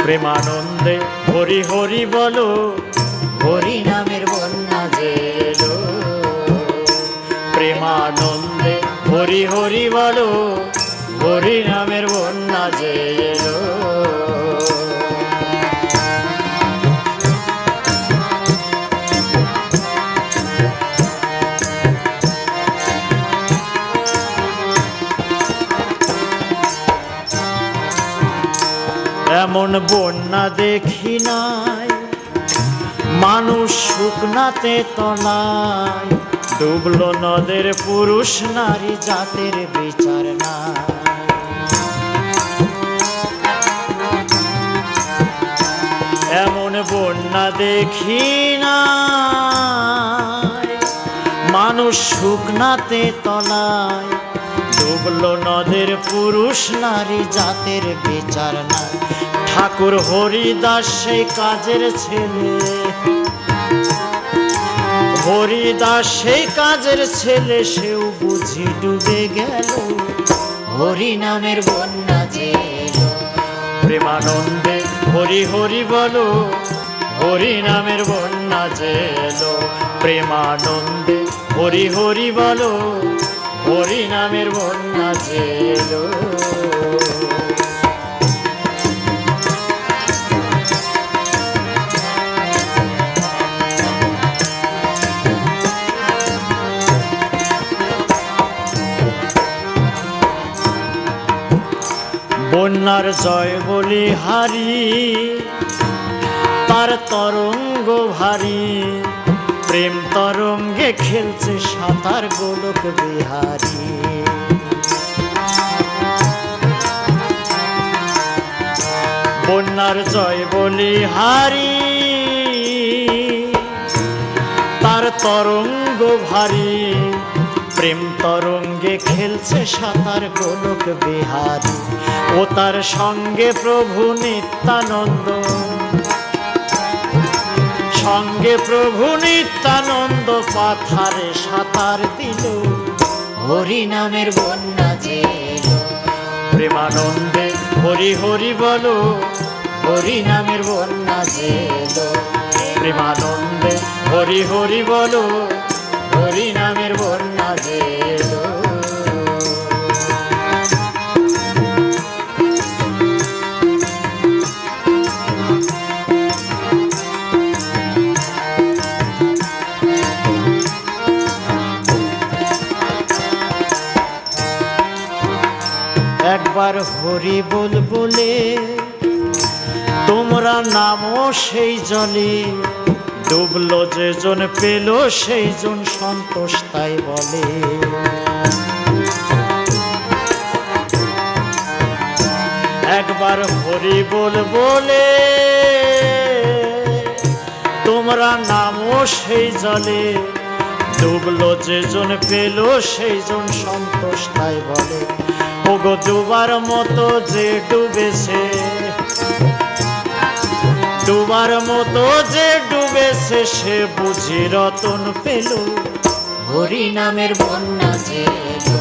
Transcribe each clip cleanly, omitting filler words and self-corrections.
প্রেমানন্দে হরি হরি বলো, হরি নামের বন্যা যে এলো। প্রেমানন্দে হরি হরি বলো, হরি নামের বন্যা যে এলো। এমন বন্যা দেখি নাই, মানুষ শুকনাতে তলায়, ডুবলো নদের পুরুষ নারী জাতের বিচার নাই। এমন বন্যা দেখি নাই, মানুষ শুকনাতে তলায়, ডুবলো নদের পুরুষ নারী জাতের বিচার নাই। ঠাকুর হরিদাস সেই কাজের ছেলে, হরিদাস সেই কাজের ছেলে, সেও বুঝি ডুবে গেল, হরি নামের বন্যা যে এলো। প্রেমানন্দে হরি হরি বলো, হরি নামের বন্যা যে এলো। প্রেমানন্দে হরি হরি বলো, হরি নামের বন্যা যে এলো। বন্যার জয় বলি হারি, তার তরঙ্গ ভারী, প্রেম তরঙ্গে খেলছে সাঁতার গোলক বিহারী। বন্যার জয় বলি হারি, তার তরঙ্গ ভারী, প্রেম তরঙ্গে খেলছে সাঁতার গোলক বিহারী। ও তার সঙ্গে প্রভু নিত্যানন্দ, সঙ্গে প্রভু নিত্যানন্দ পাথারে সাঁতার দিল, হরি নামের বন্যা যে এলো। প্রেমানন্দে হরি হরি বলো, হরি নামের বন্যা যে এলো। প্রেমানন্দে হরি হরি বলো, হরি নামের বন্যা যে এলো। একবার হরি বল বলে তোমরা নামো সেই জলে, ডুবলো যে জন পেল সেই জন সন্তোষ তাই বলে। একবার হরি বল বলে তোমরা নামো সেই জলে, ডুবলো যে জন পেল সেই জন সন্তোষ তাই বলে। ওগো ডুবার মতো যে ডুবেছে, ডুবার মতো যে ডুবেছে, সে বুঝি রতন পেল, হরি নামের বন্যা যে এলো।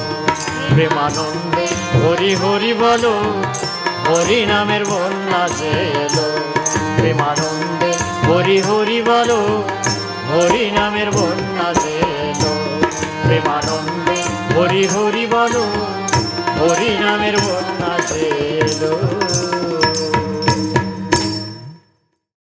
প্রেমানন্দে হরি হরি বলো, হরি নামের বন্যা যে এলো। প্রেমানন্দে হরি হরি বলো, হরি নামের বন্যা যে এলো। প্রেমানন্দে হরি হরি বলো, হরি নামের বন্যা যে এলো।